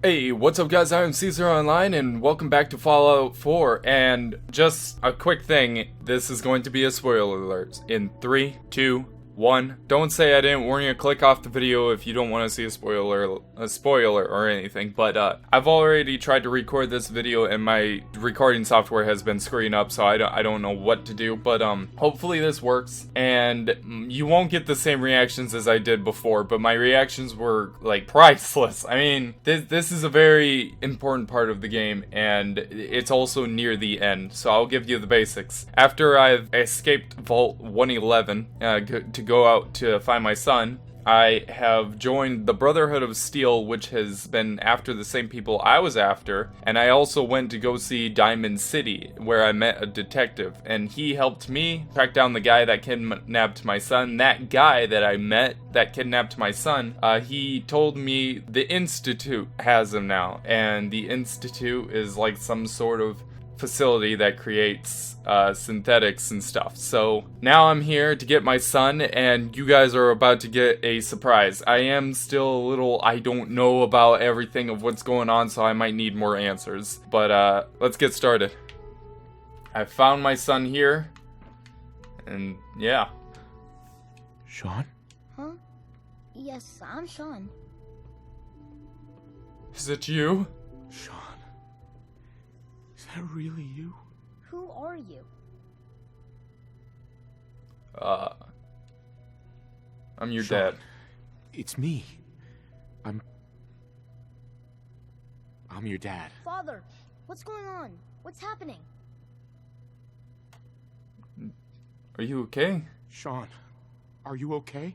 Hey, what's up guys, I'm Caesar Online, and welcome back to Fallout 4, and just a quick thing, this is going to be a spoiler alert. In 3, 2, 1. Don't say I didn't warn you, click off the video if you don't want to see a spoiler or anything, but I've already tried to record this video and my recording software has been screwing up, so I don't know what to do, but hopefully this works, and you won't get the same reactions as I did before, but my reactions were like priceless. I mean, this is a very important part of the game, and it's also near the end, so I'll give you the basics. After I've escaped Vault 111 to go out to find my son, I have joined the Brotherhood of Steel, which has been after the same people I was after, and I also went to go see Diamond City, where I met a detective, and he helped me track down the guy that kidnapped my son. That guy that I met that kidnapped my son, he told me the Institute has him now, and the Institute is like some sort of facility that creates synthetics and stuff. So now I'm here to get my son, and you guys are about to get a surprise. I am still a little, I don't know about everything of what's going on, so I might need more answers. But let's get started. I found my son here, and yeah. Sean? Huh? Yes, I'm Sean. Is it you? Sean? Is that really you? Who are you? I'm your Sean, dad. It's me. I'm your dad. Father, what's going on? What's happening? Are you okay? Sean, are you okay?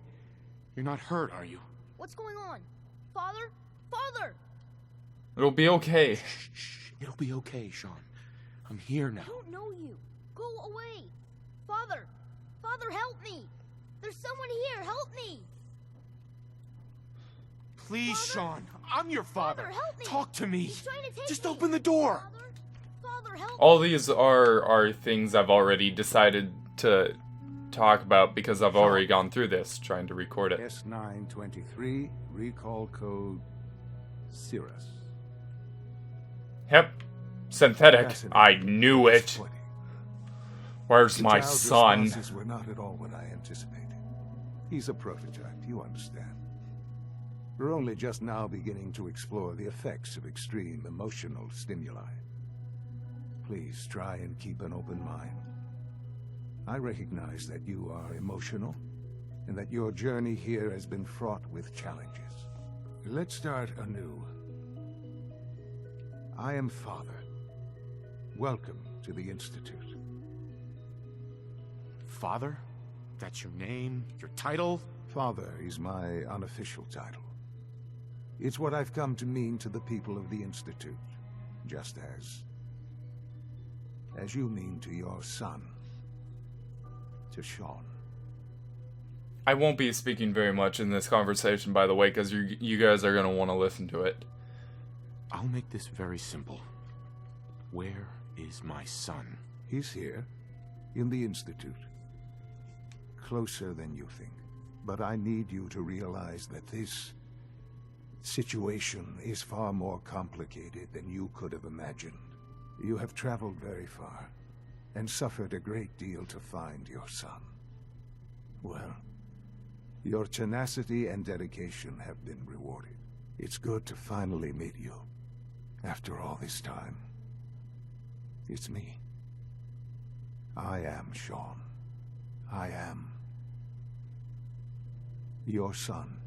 You're not hurt, are you? What's going on? Father? Father! It'll be okay. Shh. It'll be okay, Sean. I'm here now. I don't know you. Go away. Father! Father, help me! There's someone here. Help me! Please, Father? Sean. I'm your father. Father, help me! Talk to me. He's trying to take Just me. open the door. Father? Father, help All me! these are things I've already decided to talk about because I've already gone through this, trying to record it. S923, recall code Cirrus. Yep. Synthetic. Fascinating. I knew it. Disappointing. Where's The my child's son? responses were not at all what I anticipated. He's a prototype, you understand. We're only just now beginning to explore the effects of extreme emotional stimuli. Please try and keep an open mind. I recognize that you are emotional, and that your journey here has been fraught with challenges. Let's start anew. I am Father. Welcome to the Institute. Father? That's your name? Your title? Father is my unofficial title. It's what I've come to mean to the people of the Institute, just as you mean to your son, to Sean. I won't be speaking very much in this conversation, by the way, because you guys are going to want to listen to it. I'll make this very simple. Where is my son? He's here, in the Institute. Closer than you think. But I need you to realize that this situation is far more complicated than you could have imagined. You have traveled very far, and suffered a great deal to find your son. Well, your tenacity and dedication have been rewarded. It's good to finally meet you, after all this time. It's me. I am Sean. I am your son.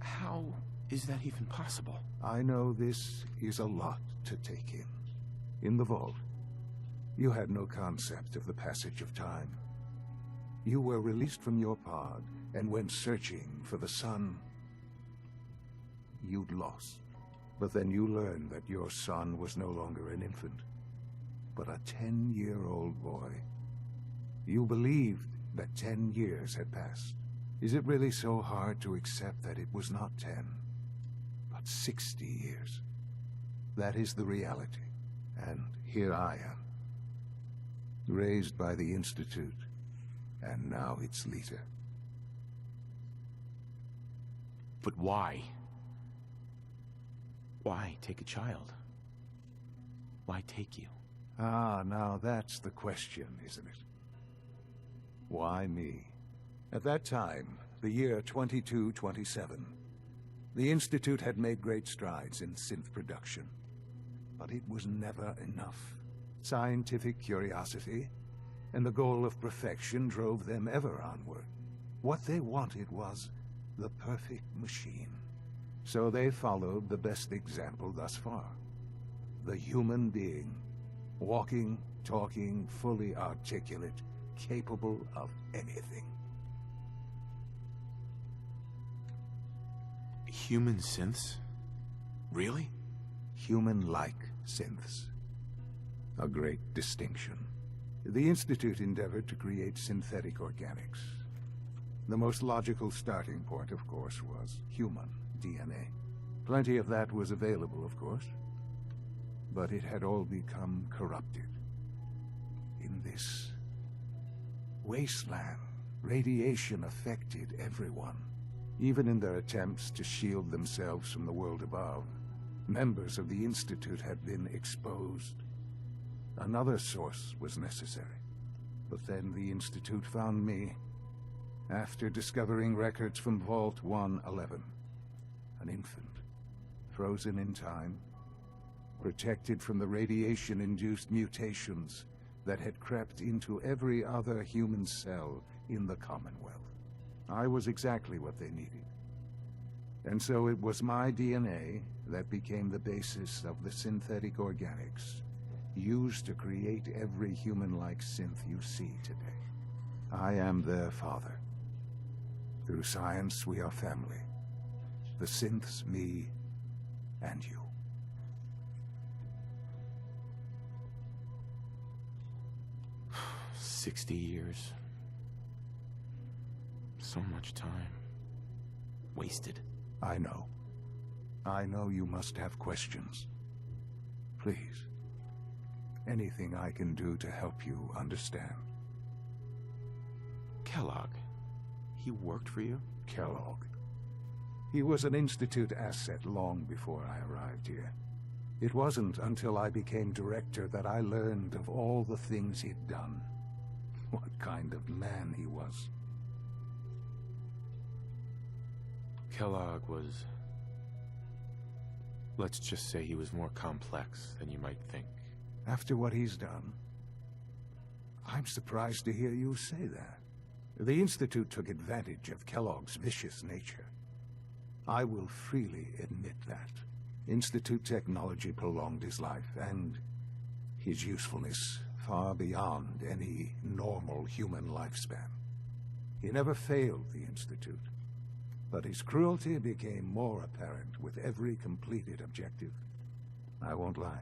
How is that even possible? I know this is a lot to take in. In the vault, you had no concept of the passage of time. You were released from your pod and went searching for the son you'd lost. But then you learned that your son was no longer an infant, but a 10-year-old boy. You believed that 10 years had passed. Is it really so hard to accept that it was not 10, but 60 years? That is the reality. And here I am, raised by the Institute, and now its leader. But why? Why take a child? Why take you? Ah, now that's the question, isn't it? Why me? At that time, the year 2227, the Institute had made great strides in synth production. But it was never enough. Scientific curiosity and the goal of perfection drove them ever onward. What they wanted was the perfect machine. So they followed the best example thus far. The human being. Walking, talking, fully articulate, capable of anything. Human synths? Really? Human-like synths. A great distinction. The Institute endeavored to create synthetic organics. The most logical starting point, of course, was human DNA. Plenty of that was available, of course. But it had all become corrupted. In this wasteland, radiation affected everyone. Even in their attempts to shield themselves from the world above, members of the Institute had been exposed. Another source was necessary. But then the Institute found me, after discovering records from Vault 111. An infant, frozen in time, protected from the radiation-induced mutations that had crept into every other human cell in the Commonwealth. I was exactly what they needed. And so it was my DNA that became the basis of the synthetic organics used to create every human-like synth you see today. I am their father. Through science, we are family. The synths, me, and you. 60 years. So much time. Wasted. I know. I know you must have questions. Please. Anything I can do to help you understand. Kellogg. He worked for you? Kellogg. He was an Institute asset long before I arrived here. It wasn't until I became director that I learned of all the things he'd done. What kind of man he was. Kellogg was... Let's just say he was more complex than you might think. After what he's done, I'm surprised to hear you say that. The Institute took advantage of Kellogg's vicious nature. I will freely admit that. Institute technology prolonged his life, and his usefulness far beyond any normal human lifespan. He never failed the Institute, but his cruelty became more apparent with every completed objective. I won't lie.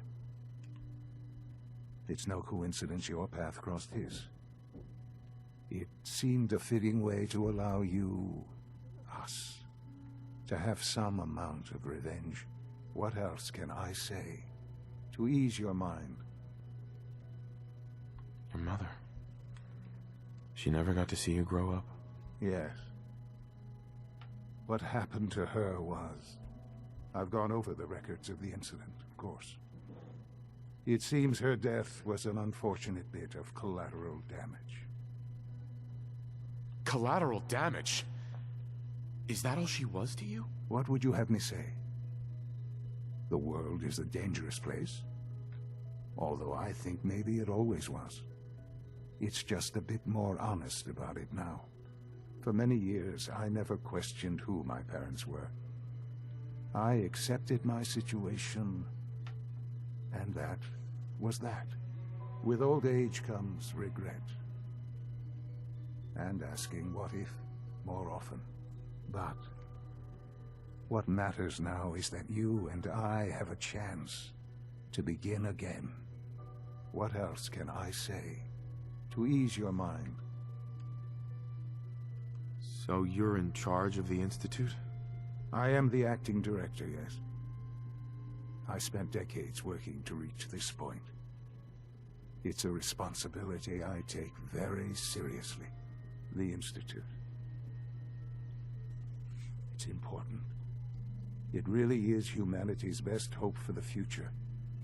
It's no coincidence your path crossed his. It seemed a fitting way to allow you, us, to have some amount of revenge. What else can I say to ease your mind? Your mother. She never got to see you grow up? Yes. What happened to her was... I've gone over the records of the incident, of course. It seems her death was an unfortunate bit of collateral damage. Collateral damage? Is that all she was to you? What would you have me say? The world is a dangerous place. Although I think maybe it always was. It's just a bit more honest about it now. For many years, I never questioned who my parents were. I accepted my situation, and that was that. With old age comes regret. And asking what if more often. But what matters now is that you and I have a chance to begin again. What else can I say to ease your mind? So you're in charge of the Institute? I am the acting director, yes. I spent decades working to reach this point. It's a responsibility I take very seriously. The Institute. It's important. It really is humanity's best hope for the future,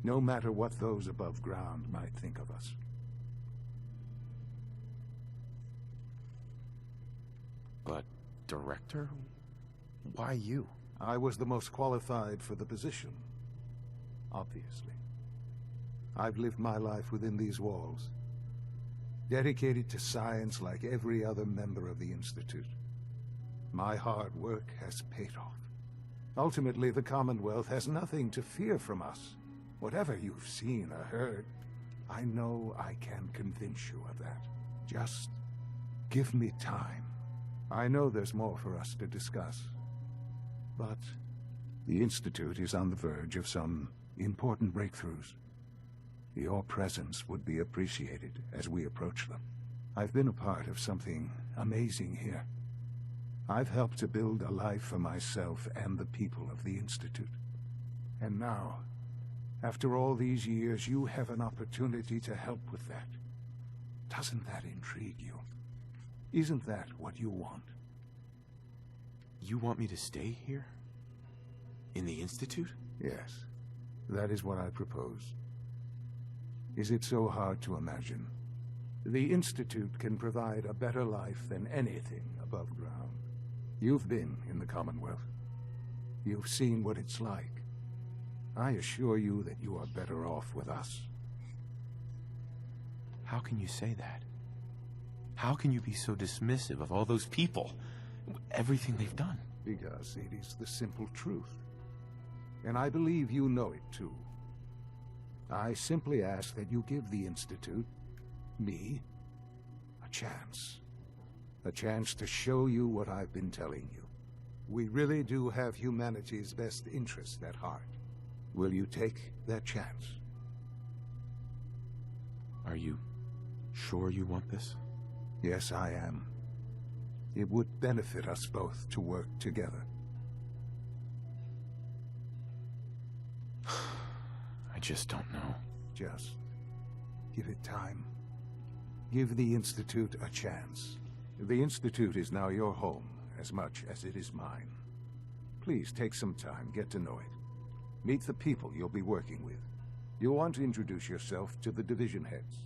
no matter what those above ground might think of us. But, Director? Why you? I was the most qualified for the position, obviously. I've lived my life within these walls, dedicated to science like every other member of the Institute. My hard work has paid off. Ultimately, the Commonwealth has nothing to fear from us. Whatever you've seen or heard, I know I can convince you of that. Just give me time. I know there's more for us to discuss. But the Institute is on the verge of some important breakthroughs. Your presence would be appreciated as we approach them. I've been a part of something amazing here. I've helped to build a life for myself and the people of the Institute. And now, after all these years, you have an opportunity to help with that. Doesn't that intrigue you? Isn't that what you want? You want me to stay here? In the Institute? Yes, that is what I propose. Is it so hard to imagine? The Institute can provide a better life than anything above ground. You've been in the Commonwealth. You've seen what it's like. I assure you that you are better off with us. How can you say that? How can you be so dismissive of all those people? Everything they've done? Because it is the simple truth. And I believe you know it too. I simply ask that you give the Institute, me, a chance. A chance to show you what I've been telling you. We really do have humanity's best interest at heart. Will you take that chance? Are you sure you want this? Yes, I am. It would benefit us both to work together. I just don't know. Just give it time. Give the Institute a chance. The Institute is now your home as much as it is mine. Please take some time, get to know it. Meet the people you'll be working with. You'll want to introduce yourself to the division heads.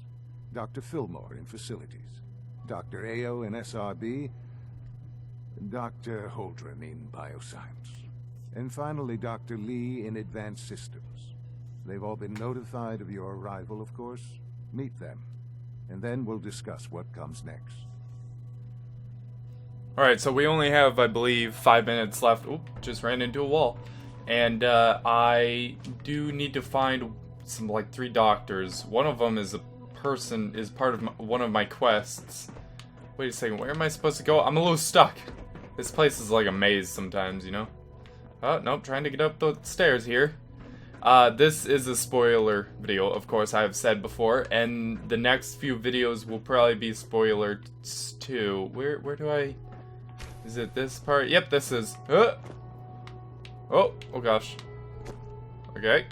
Dr. Fillmore in Facilities, Dr. Ayo in SRB, Dr. Holdren in Bioscience, and finally Dr. Lee in Advanced Systems. They've all been notified of your arrival, of course. Meet them, and then we'll discuss what comes next. Alright, so we only have, I believe, 5 minutes left. Oop, just ran into a wall. And I do need to find some, like, 3 doctors. One of them is part of one of my quests. Wait a second, where am I supposed to go? I'm a little stuck. This place is like a maze sometimes, you know? Oh, nope, trying to get up the stairs here. This is a spoiler video, of course, I have said before, and the next few videos will probably be spoilers too. Where do I... Is it this part? Yep, this is... Oh gosh. Okay.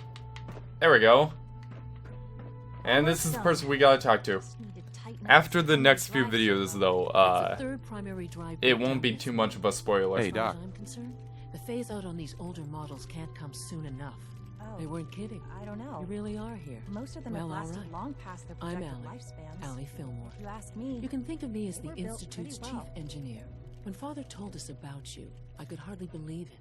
There we go. And this is the person we gotta talk to. After the next few videos, though, it won't be too much of a spoiler. Hey, Doc. I'm concerned, the phase out on these older models can't come soon enough. Oh, They weren't kidding. I don't know. You really are here. Most of them Well, have all lasted right. long past their I'm projected Allie. lifespans. Allie Fillmore. If you ask me, You can think of me as They the were built Institute's pretty chief well. engineer. When Father told us about you, I could hardly believe it.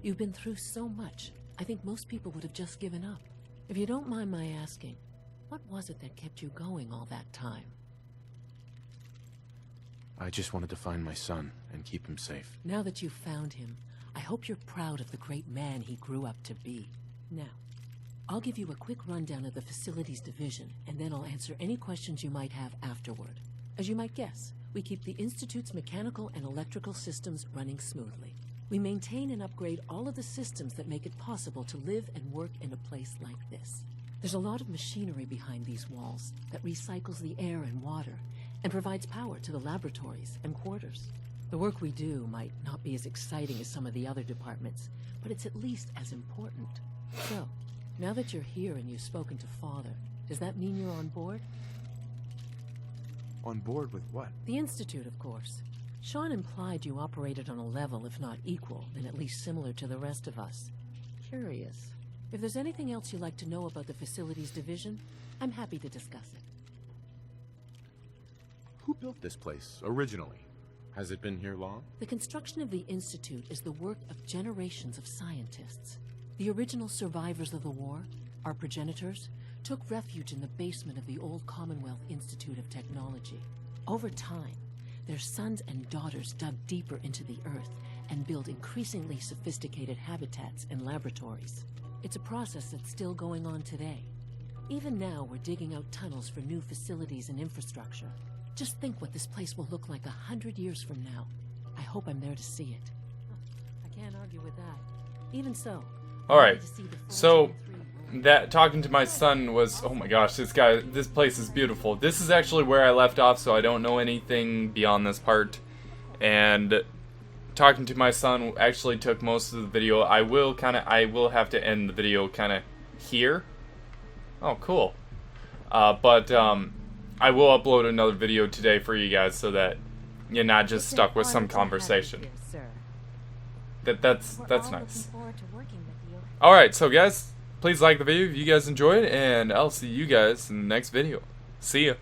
You've been through so much, I think most people would have just given up. If you don't mind my asking, what was it that kept you going all that time? I just wanted to find my son and keep him safe. Now that you've found him, I hope you're proud of the great man he grew up to be. Now, I'll give you a quick rundown of the Facilities Division, and then I'll answer any questions you might have afterward. As you might guess, we keep the Institute's mechanical and electrical systems running smoothly. We maintain and upgrade all of the systems that make it possible to live and work in a place like this. There's a lot of machinery behind these walls that recycles the air and water and provides power to the laboratories and quarters. The work we do might not be as exciting as some of the other departments, but it's at least as important. So, now that you're here and you've spoken to Father, does that mean you're on board? On board with what? The Institute, of course. Sean implied you operated on a level, if not equal, then at least similar to the rest of us. Curious. If there's anything else you'd like to know about the Facilities Division, I'm happy to discuss it. Who built this place, originally? Has it been here long? The construction of the Institute is the work of generations of scientists. The original survivors of the war, our progenitors, took refuge in the basement of the old Commonwealth Institute of Technology. Over time, their sons and daughters dug deeper into the earth and built increasingly sophisticated habitats and laboratories. It's a process that's still going on today. Even now, we're digging out tunnels for new facilities and infrastructure. Just think what this place will look like 100 years from now. I hope I'm there to see it. I can't argue with that. Even so, Alright, so that talking to my son was, oh my gosh, this place is beautiful. This is actually where I left off, so I don't know anything beyond this part. And talking to my son actually took most of the video. I will have to end the video kind of here. Oh, cool. I will upload another video today for you guys so that you're not just stuck with some conversation. That's nice. Alright, so guys, please like the video if you guys enjoyed, and I'll see you guys in the next video. See ya.